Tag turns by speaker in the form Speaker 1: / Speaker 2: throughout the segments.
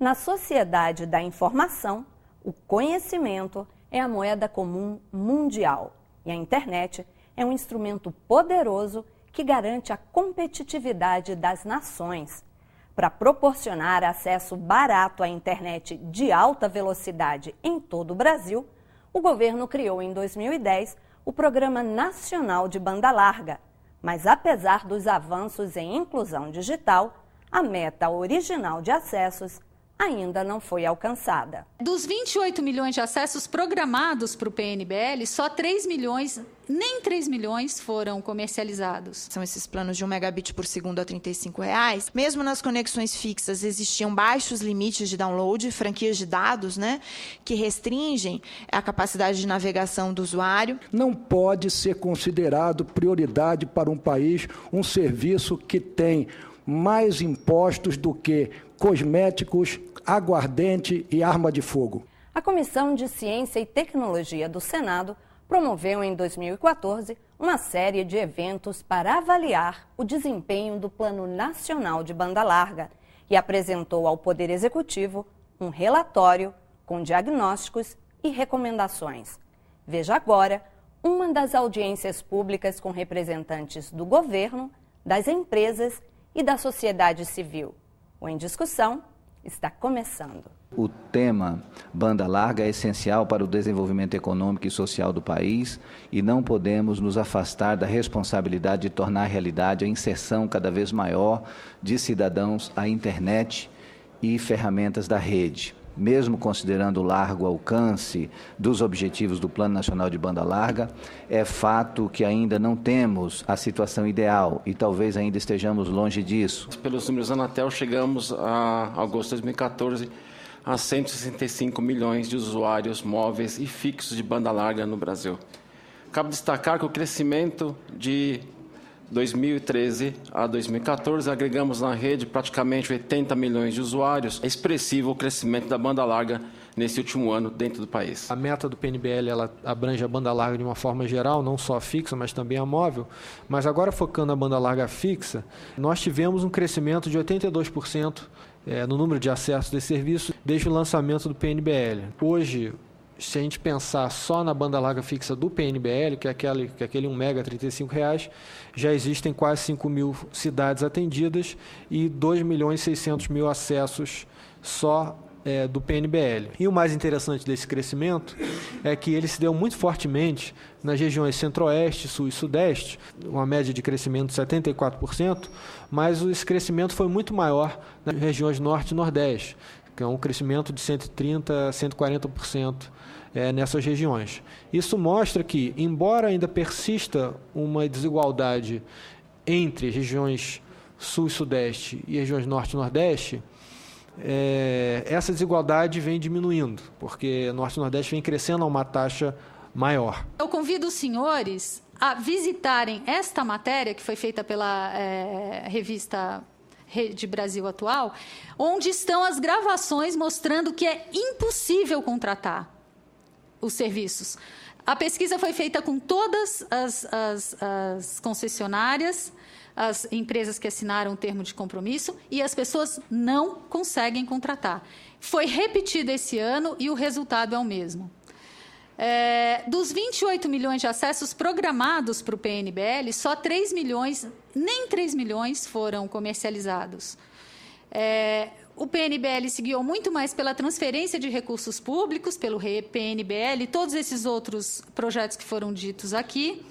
Speaker 1: Na sociedade da informação, o conhecimento é a moeda comum mundial e a internet é um instrumento poderoso que garante a competitividade das nações. Para proporcionar acesso barato à internet de alta velocidade em todo o Brasil, o governo criou em 2010 o Programa Nacional de Banda Larga. Mas apesar dos avanços em inclusão digital, a meta original de acessos ainda não foi alcançada.
Speaker 2: Dos 28 milhões de acessos programados para o PNBL, só 3 milhões, nem 3 milhões foram comercializados.
Speaker 3: São esses planos de 1 megabit por segundo a R$ 35,00. Mesmo nas conexões fixas existiam baixos limites de download, franquias de dados, que restringem a capacidade de navegação do usuário.
Speaker 4: Não pode ser considerado prioridade para um país um serviço que tem mais impostos do que cosméticos, aguardente e arma de fogo.
Speaker 1: A Comissão de Ciência e Tecnologia do Senado promoveu em 2014 uma série de eventos para avaliar o desempenho do Plano Nacional de Banda Larga e apresentou ao Poder Executivo um relatório com diagnósticos e recomendações. Veja agora uma das audiências públicas com representantes do governo, das empresas e da sociedade civil. O Em Discussão está começando.
Speaker 5: O tema banda larga é essencial para o desenvolvimento econômico e social do país e não podemos nos afastar da responsabilidade de tornar realidade a inserção cada vez maior de cidadãos à internet e ferramentas da rede. Mesmo considerando o largo alcance dos objetivos do Plano Nacional de Banda Larga, é fato que ainda não temos a situação ideal e talvez ainda estejamos longe disso.
Speaker 6: Pelos números da Anatel, chegamos a agosto de 2014 a 165 milhões de usuários móveis e fixos de banda larga no Brasil. Cabe destacar que o crescimento de 2013 a 2014, agregamos na rede praticamente 80 milhões de usuários. É expressivo o crescimento da banda larga nesse último ano dentro do país.
Speaker 7: A meta do PNBL ela abrange a banda larga de uma forma geral, não só a fixa, mas também a móvel. Mas agora, focando a banda larga fixa, nós tivemos um crescimento de 82% no número de acessos desse serviço desde o lançamento do PNBL. Hoje, se a gente pensar só na banda larga fixa do PNBL, que é aquele 1 mega R$ 35,00, já existem quase 5 mil cidades atendidas e 2.600.000 acessos só do PNBL. E o mais interessante desse crescimento é que ele se deu muito fortemente nas regiões Centro-Oeste, Sul e Sudeste, uma média de crescimento de 74%, mas esse crescimento foi muito maior nas regiões Norte e Nordeste, que é um crescimento de 130% a 140%. Nessas regiões. Isso mostra que, embora ainda persista uma desigualdade entre regiões Sul e Sudeste e regiões Norte e Nordeste, essa desigualdade vem diminuindo, porque Norte e Nordeste vem crescendo a uma taxa maior.
Speaker 2: Eu convido os senhores a visitarem esta matéria que foi feita pela revista Rede Brasil Atual, onde estão as gravações mostrando que é impossível contratar os serviços. A pesquisa foi feita com todas as concessionárias, as empresas que assinaram o termo de compromisso, e as pessoas não conseguem contratar. Foi repetido esse ano e o resultado é o mesmo. Dos 28 milhões de acessos programados para o PNBL, só 3 milhões, nem 3 milhões foram comercializados. O PNBL se guiou muito mais pela transferência de recursos públicos, pelo PNBL, todos esses outros projetos que foram ditos aqui,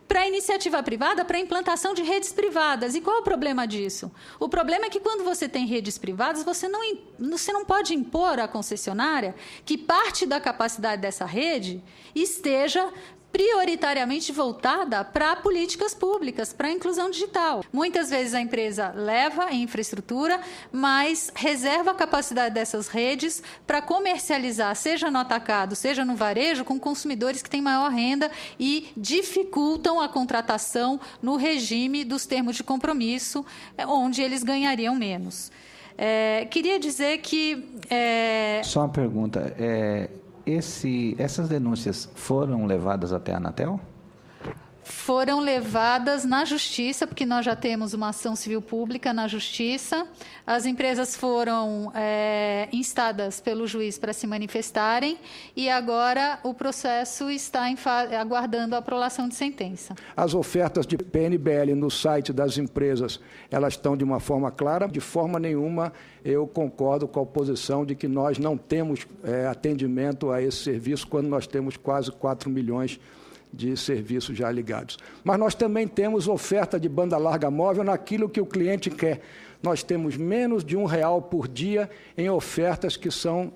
Speaker 2: para a iniciativa privada, para a implantação de redes privadas. E qual é o problema disso? O problema é que, quando você tem redes privadas, você não pode impor à concessionária que parte da capacidade dessa rede esteja prioritariamente voltada para políticas públicas, para a inclusão digital. Muitas vezes a empresa leva a infraestrutura, mas reserva a capacidade dessas redes para comercializar, seja no atacado, seja no varejo, com consumidores que têm maior renda e dificultam a contratação no regime dos termos de compromisso, onde eles ganhariam menos. Queria dizer que...
Speaker 5: Só uma pergunta. Essas denúncias foram levadas até a Anatel?
Speaker 2: foram levadas na justiça, porque nós já temos uma ação civil pública na justiça. As empresas foram instadas pelo juiz para se manifestarem e agora o processo está aguardando a aprovação de sentença.
Speaker 4: As ofertas de PNBL no site das empresas, elas estão de uma forma clara. De forma nenhuma eu concordo com a posição de que nós não temos atendimento a esse serviço quando nós temos quase 4 milhões de serviços já ligados. Mas nós também temos oferta de banda larga móvel naquilo que o cliente quer. Nós temos menos de R$1 por dia em ofertas que são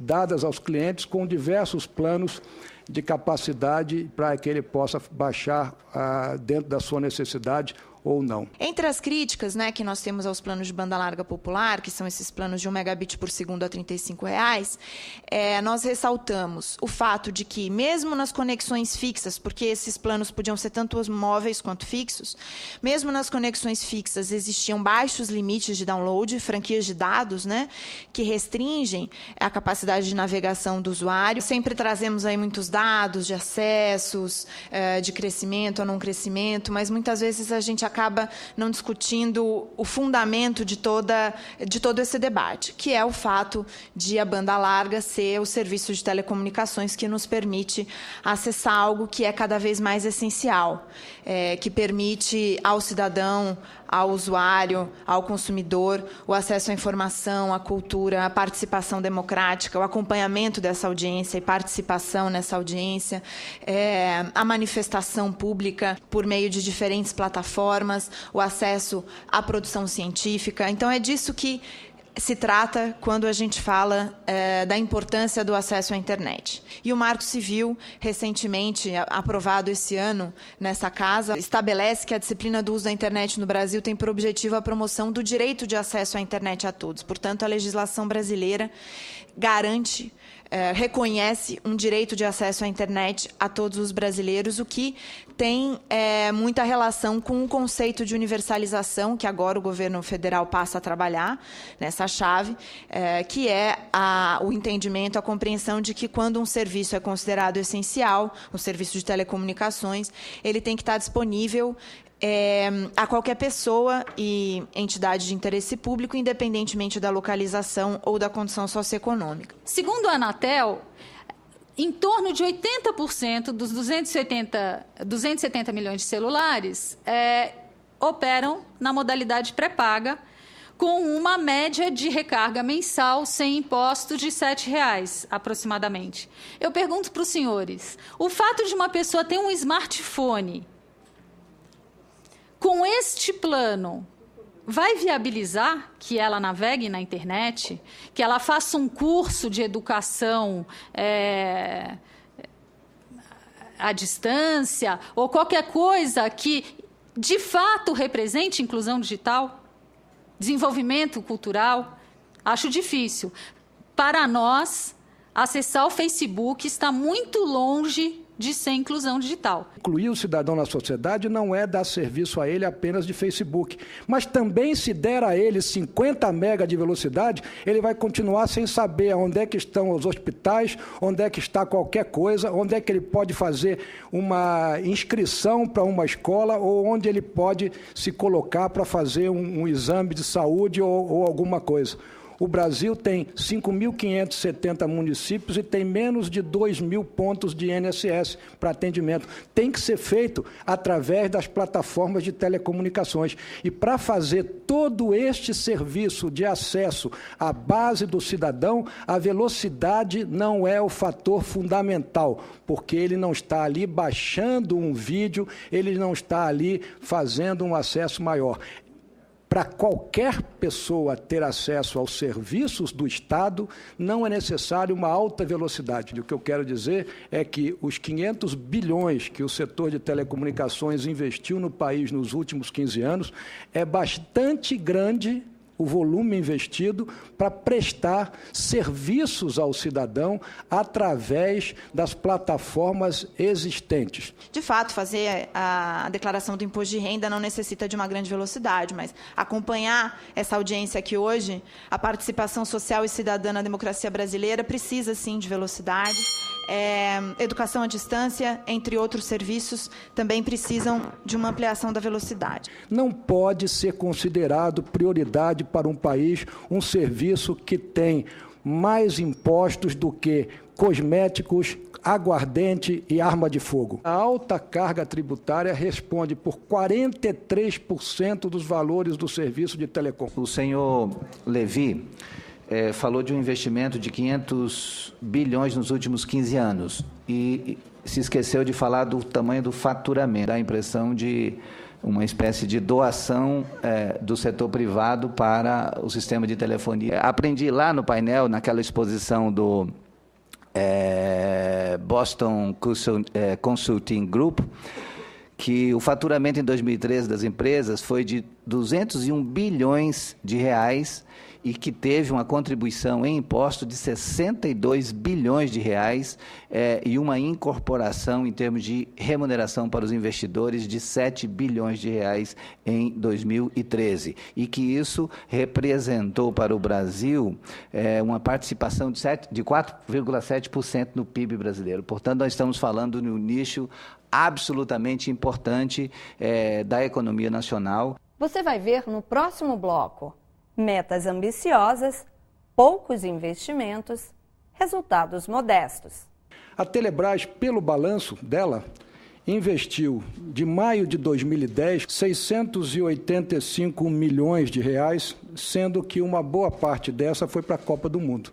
Speaker 4: dadas aos clientes com diversos planos de capacidade para que ele possa baixar dentro da sua necessidade ou não.
Speaker 3: Entre as críticas, né, que nós temos aos planos de banda larga popular, que são esses planos de 1 megabit por segundo a R$35, nós ressaltamos o fato de que, mesmo nas conexões fixas, porque esses planos podiam ser tanto móveis quanto fixos, mesmo nas conexões fixas existiam baixos limites de download, franquias de dados, né, que restringem a capacidade de navegação do usuário. Sempre trazemos aí muitos dados de acessos, de crescimento ou não crescimento, mas muitas vezes a gente acaba não discutindo o fundamento de todo esse debate, que é o fato de a banda larga ser o serviço de telecomunicações que nos permite acessar algo que é cada vez mais essencial, que permite ao cidadão, ao usuário, ao consumidor, o acesso à informação, à cultura, à participação democrática, o acompanhamento dessa audiência e participação nessa audiência, a manifestação pública por meio de diferentes plataformas, o acesso à produção científica. Então, é disso que se trata quando a gente fala da importância do acesso à internet. E o Marco Civil, recentemente aprovado esse ano nessa casa, estabelece que a disciplina do uso da internet no Brasil tem por objetivo a promoção do direito de acesso à internet a todos. Portanto, a legislação brasileira garante, reconhece um direito de acesso à internet a todos os brasileiros, o que tem muita relação com o conceito de universalização, que agora o governo federal passa a trabalhar nessa chave, que é o entendimento, a compreensão de que quando um serviço é considerado essencial, um serviço de telecomunicações, ele tem que estar disponível a qualquer pessoa e entidade de interesse público, independentemente da localização ou da condição socioeconômica.
Speaker 2: Segundo a Anatel, em torno de 80% dos 270 milhões de celulares operam na modalidade pré-paga, com uma média de recarga mensal sem imposto de R$7, aproximadamente. Eu pergunto para os senhores, o fato de uma pessoa ter um smartphone com este plano, vai viabilizar que ela navegue na internet, que ela faça um curso de educação à distância, ou qualquer coisa que, de fato, represente inclusão digital, desenvolvimento cultural? Acho difícil. Para nós, acessar o Facebook está muito longe de ser inclusão digital.
Speaker 4: Incluir o cidadão na sociedade não é dar serviço a ele apenas de Facebook, mas também se der a ele 50 mega de velocidade, ele vai continuar sem saber onde é que estão os hospitais, onde é que está qualquer coisa, onde é que ele pode fazer uma inscrição para uma escola ou onde ele pode se colocar para fazer um exame de saúde ou alguma coisa. O Brasil tem 5.570 municípios e tem menos de 2.000 pontos de INSS para atendimento. Tem que ser feito através das plataformas de telecomunicações. E para fazer todo este serviço de acesso à base do cidadão, a velocidade não é o fator fundamental, porque ele não está ali baixando um vídeo, ele não está ali fazendo um acesso maior. Para qualquer pessoa ter acesso aos serviços do Estado, não é necessário uma alta velocidade. O que eu quero dizer é que os 500 bilhões que o setor de telecomunicações investiu no país nos últimos 15 anos é bastante grande o volume investido para prestar serviços ao cidadão através das plataformas existentes.
Speaker 3: De fato, fazer a declaração do imposto de renda não necessita de uma grande velocidade, mas acompanhar essa audiência aqui hoje, a participação social e cidadã na democracia brasileira precisa, sim, de velocidade. educação à distância, entre outros serviços, também precisam de uma ampliação da velocidade.
Speaker 4: Não pode ser considerado prioridade para um país um serviço que tem mais impostos do que cosméticos, aguardente e arma de fogo. A alta carga tributária responde por 43% dos valores do serviço de telecom.
Speaker 5: O senhor Levi falou de um investimento de 500 bilhões nos últimos 15 anos e se esqueceu de falar do tamanho do faturamento. Dá a impressão de uma espécie de doação do setor privado para o sistema de telefonia. Aprendi lá no painel, naquela exposição do Boston Consulting Group, que o faturamento em 2013 das empresas foi de 201 bilhões de reais e que teve uma contribuição em imposto de 62 bilhões de reais e uma incorporação em termos de remuneração para os investidores de 7 bilhões de reais em 2013. E que isso representou para o Brasil uma participação de 4,7% no PIB brasileiro. Portanto, nós estamos falando de um nicho absolutamente importante da economia nacional.
Speaker 1: Você vai ver no próximo bloco metas ambiciosas, poucos investimentos, resultados modestos.
Speaker 4: A Telebrás, pelo balanço dela, investiu de maio de 2010 685 milhões de reais, sendo que uma boa parte dessa foi para a Copa do Mundo.